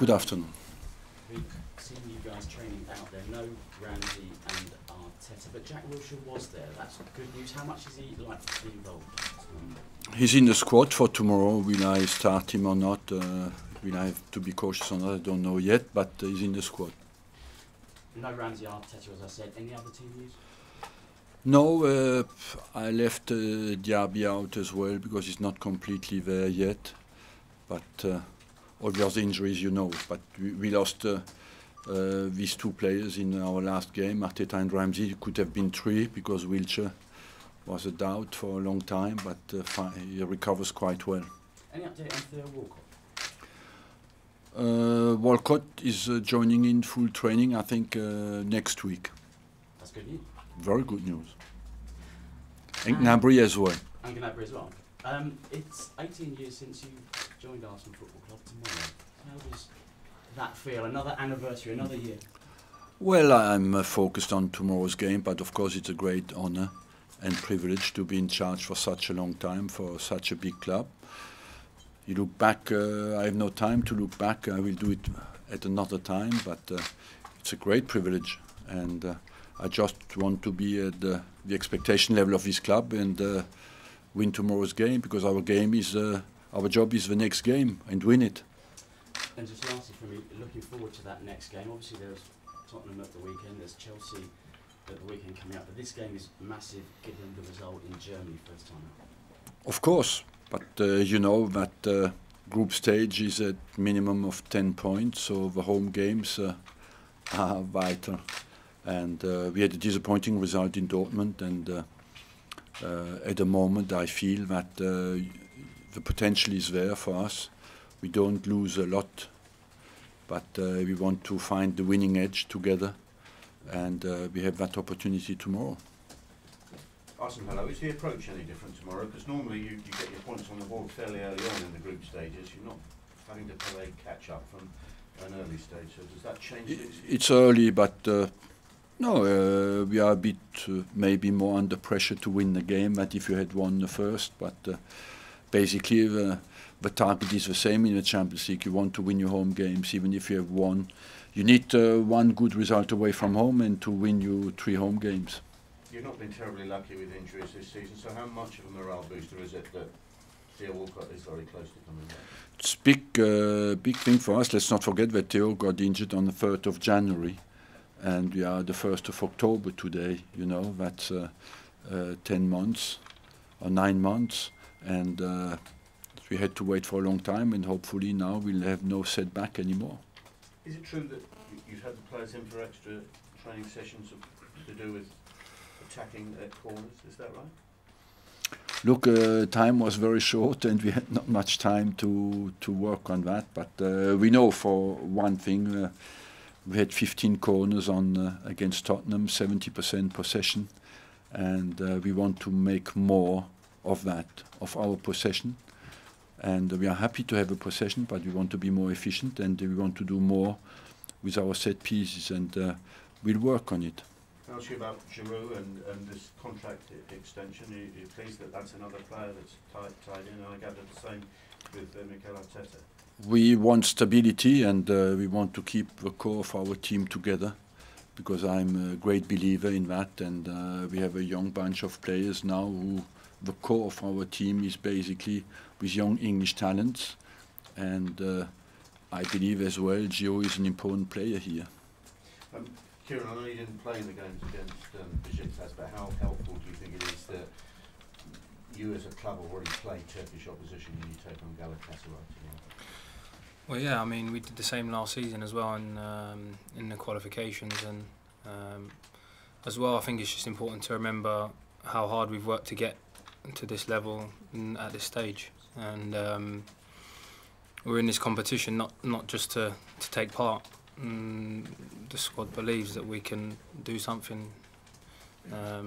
Good afternoon. We've seen you guys training out there. No Ramsey and Arteta, but Jack Wilshere was there. That's good news. How much is he like to be involved? He's in the squad for tomorrow. Will I start him or not? Will I have to be cautious or not? I don't know yet, but he's in the squad. No Ramsey, Arteta, as I said. Any other team news? No, I left Diaby out as well because he's not completely there yet. But all the other injuries, you know. But we lost these two players in our last game, Arteta and Ramsey. It could have been three because Wilshere was a doubt for a long time, but he recovers quite well. Any update on Theo Walcott? Walcott is joining in full training, I think, next week. That's good news. Very good news. And Gnabry as well. And Gnabry as well. It's 18 years since you joined Arsenal Football Club tomorrow. How does that feel? Another anniversary, another year? Well, I'm focused on tomorrow's game, but of course it's a great honour and privilege to be in charge for such a long time for such a big club. You look back, I have no time to look back. I will do it at another time, but it's a great privilege, and I just want to be at the expectation level of this club and win tomorrow's game, because our job is the next game, and win it. And just lastly for me, looking forward to that next game. Obviously there's Tottenham at the weekend, there's Chelsea at the weekend coming up, but this game is massive given the result in Germany first time out. Of course, but you know that group stage is at minimum of 10 points, so the home games are vital. And we had a disappointing result in Dortmund, and at the moment I feel that the potential is there for us. We don't lose a lot, but we want to find the winning edge together, and we have that opportunity tomorrow. Arsene, hello. Is the approach any different tomorrow? Because normally you get your points on the board fairly early on in the group stages. You're not having to play catch up from an early stage. So does that change things? It's early, but no, we are a bit maybe more under pressure to win the game than if you had won the first. But basically, the target is the same in the Champions League. You want to win your home games, even if you have won. You need one good result away from home and to win you 3 home games. You've not been terribly lucky with injuries this season, so how much of a morale booster is it that Theo Walcott is very close to coming back? It's a big thing for us. Let's not forget that Theo got injured on the 3rd of January, and we are the 1st of October today. You know, that's 10 months or 9 months, and we had to wait for a long time, and hopefully now we'll have no setback anymore. Is it true that you've had the players in for extra training sessions to do with attacking at corners? Is that right? Look, time was very short, and we had not much time to work on that. But we know for one thing, we had 15 corners on against Tottenham, 70% possession, and we want to make more of that, of our possession. And we are happy to have a possession, but we want to be more efficient, and we want to do more with our set pieces, and we'll work on it. I'll ask you about Giroud and this contract extension. You're pleased that that's another player that's tied in, and I gather the same with Mikel Arteta. We want stability, and we want to keep the core of our team together, because I'm a great believer in that, and we have a young bunch of players now who the core of our team is basically with young English talents, and I believe as well Gio is an important player here. Kieran, I know you didn't play in the games against Besiktas, but how helpful do you think it is that you as a club already play Turkish opposition when you take on Galatasaray tomorrow? Well, yeah, I mean, we did the same last season as well in the qualifications, and as well I think it's just important to remember how hard we've worked to get to this level at this stage, and we're in this competition not just to take part. The squad believes that we can do something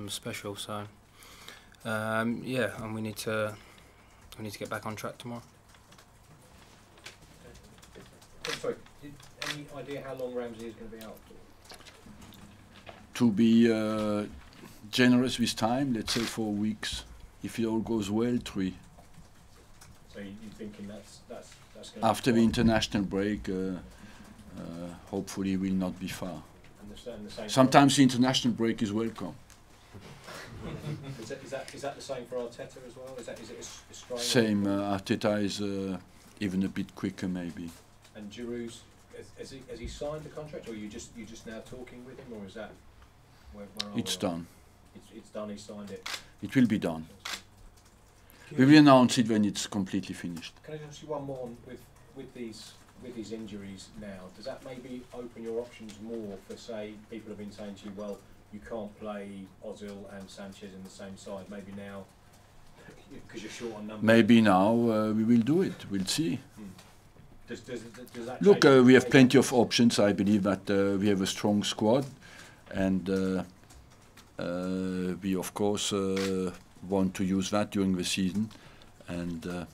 special, so yeah, and we need to get back on track tomorrow. Sorry, any idea how long Ramsey is going to be out? To be generous with time, let's say 4 weeks. If it all goes well, 3. So you're thinking that's going to After the international break, hopefully will not be far. And the same Sometimes the international break is welcome. is that the same for Arteta as well? Is it a strong? Same. Arteta is even a bit quicker, maybe. And Giroud's has he signed the contract, or are you just now talking with him, or is that where are It's we? done. It's done. He signed it. It will be done. We will announce it when it's completely finished. Can I ask you one more on with these injuries now? Does that maybe open your options more for, say, people have been saying to you, well, you can't play Ozil and Sanchez in the same side. Maybe now, because you're short on numbers. Maybe now we will do it. We'll see. Does that Look, change we have maybe? plenty of options. I believe that we have a strong squad, and we of course want to use that during the season. And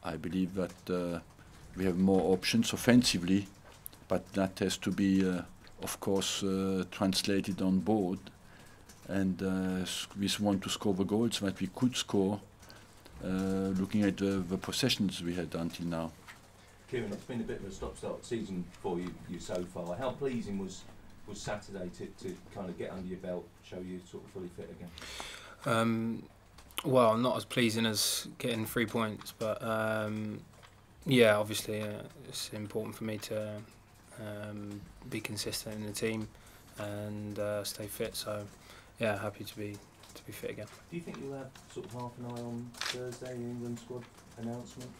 I believe that we have more options offensively, but that has to be, of course, translated on board. And we want to score the goals that we could score, looking at the possessions we had until now. Kieran, it's been a bit of a stop-start season for you so far. How pleasing was Saturday to kind of get under your belt, show you sort of fully fit again? Well, not as pleasing as getting 3 points, but yeah, obviously it's important for me to be consistent in the team and stay fit. So yeah, happy to be fit again. Do you think you'll have sort of half an eye on Thursday, the England squad announcement?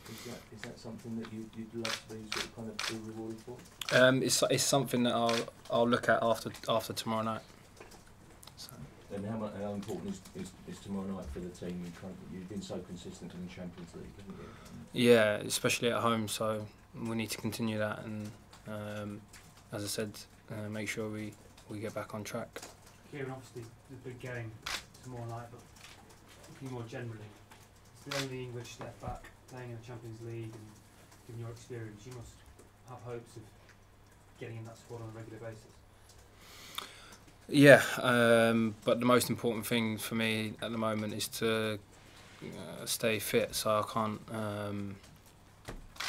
Is that something that you'd love to be sort of kind of feel rewarded for? It's something that I'll look at after tomorrow night. So. And how important is tomorrow night for the team? You've been so consistent in the Champions League, haven't you? Yeah, especially at home. So we need to continue that, and as I said, make sure we get back on track. Kieran, obviously the big game tomorrow night, but looking more generally, it's the only English left back playing in the Champions League, and given your experience, you must have hopes of getting in that squad on a regular basis. Yeah, but the most important thing for me at the moment is to stay fit. So I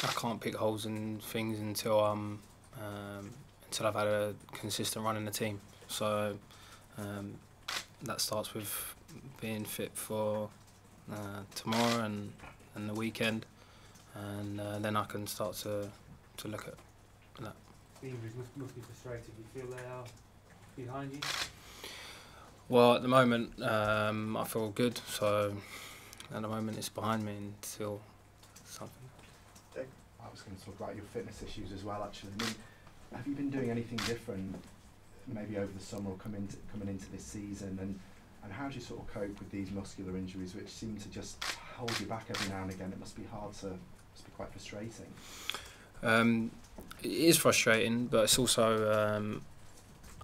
can't pick holes in things until I've had a consistent run in the team. So that starts with being fit for tomorrow and the weekend, and then I can start to look at that. The injuries must be frustrating. You feel they are behind you? Well, at the moment I feel good, so at the moment it's behind me until something. I was going to talk about your fitness issues as well, actually. I mean, have you been doing anything different maybe over the summer or coming into this season, and how do you sort of cope with these muscular injuries which seem to just hold you back every now and again? It must be quite frustrating. It is frustrating, but it's also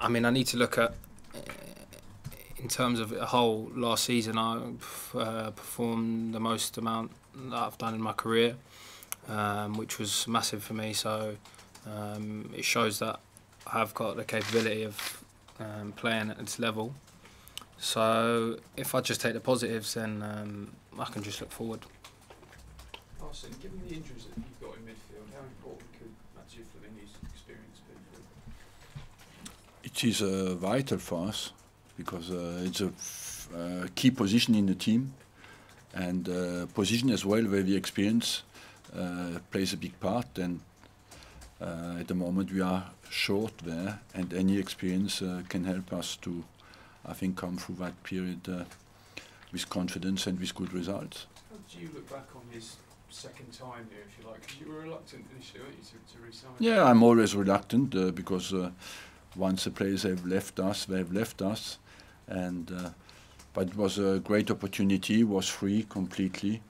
I mean, I need to look at in terms of a whole. Last season I performed the most amount that I've done in my career, which was massive for me. So it shows that I've got the capability of playing at this level. So if I just take the positives, then I can just look forward. Arsene, given the injuries that you've got in midfield, how important could Mathieu Flamini's experience be for you? It is vital for us because it's a key position in the team, and position as well where the experience plays a big part. And at the moment we are short there, and any experience can help us to, I think, come through that period with confidence and with good results. How do you look back on his second time here, if you like? Because you were reluctant initially, weren't you, to re-sign? Yeah, I'm always reluctant because once the players have left us, they have left us. And but it was a great opportunity. Was free completely,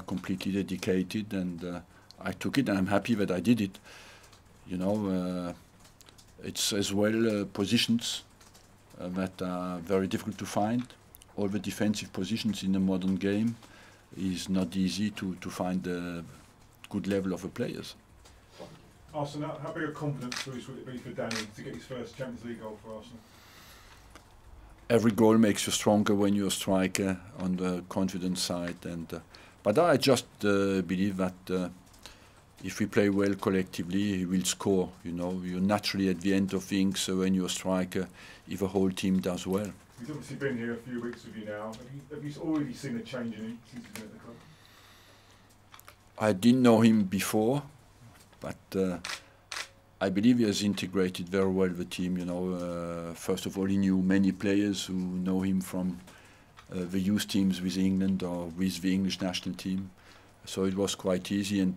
completely dedicated, and I took it. And I'm happy that I did it. You know, it's as well positions that are very difficult to find. All the defensive positions in the modern game is not easy to find a good level of the players. Arsene, how big a confidence boost would it be for Danny to get his first Champions League goal for Arsenal? Every goal makes you stronger when you're a striker on the confidence side, and But I just believe that if we play well collectively, he will score. You know, you're naturally at the end of things when you're a striker, if a whole team does well. He's obviously been here a few weeks with you now. Have you already seen a change in him since he's been at the club? I didn't know him before, but I believe he has integrated very well the team. You know, first of all, he knew many players who know him from the youth teams with England or with the English national team. So it was quite easy, and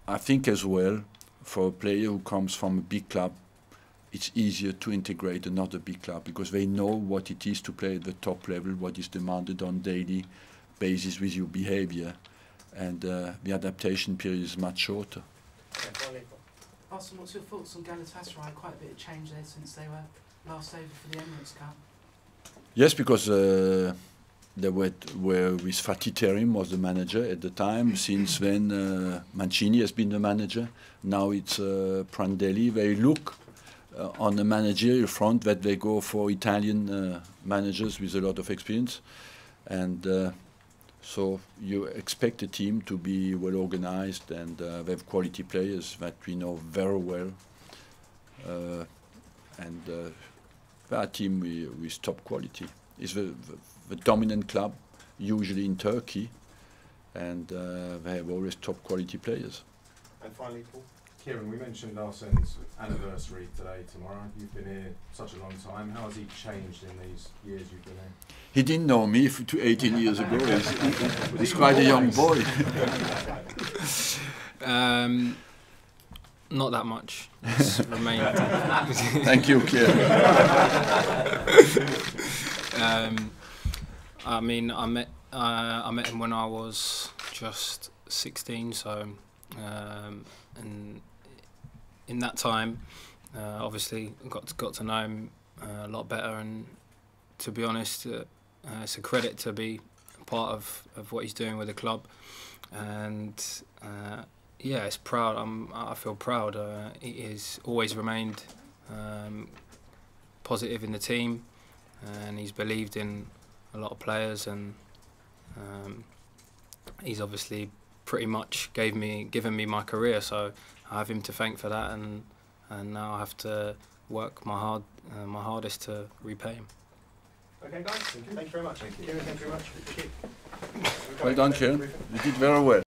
I think as well, for a player who comes from a big club, it's easier to integrate another big club because they know what it is to play at the top level, what is demanded on daily basis with your behaviour, and the adaptation period is much shorter. Arsene, what's your thoughts on Galatasaray? Quite a bit of change there since they were last over for the Emirates Cup. Yes, because they were with Fatih Terim was the manager at the time. Since then, Mancini has been the manager. Now it's Prandelli. They look on the managerial front that they go for Italian managers with a lot of experience, and so you expect the team to be well organized, and they have quality players that we know very well, and our team with top quality. It's the dominant club, usually in Turkey, and they have always top quality players. And finally, Paul? Kieran, we mentioned Arsene's anniversary today, tomorrow. You've been here such a long time. How has he changed in these years you've been here? He didn't know me 18 years ago. He's quite a young boy. Not that much. It's remained. Thank you, Kieran. I mean, I met him when I was just 16, so and in that time, obviously got to know him a lot better, and to be honest, it's a credit to be part of what he's doing with the club, and yeah, it's proud. I feel proud. He has always remained positive in the team, and he's believed in a lot of players, and he's obviously pretty much given me my career, so I have him to thank for that, and now I have to work my hardest to repay him. Okay, guys. Thank you very much. Thank you. Kieran, thank you very much. Well done, Kieran. You did very well.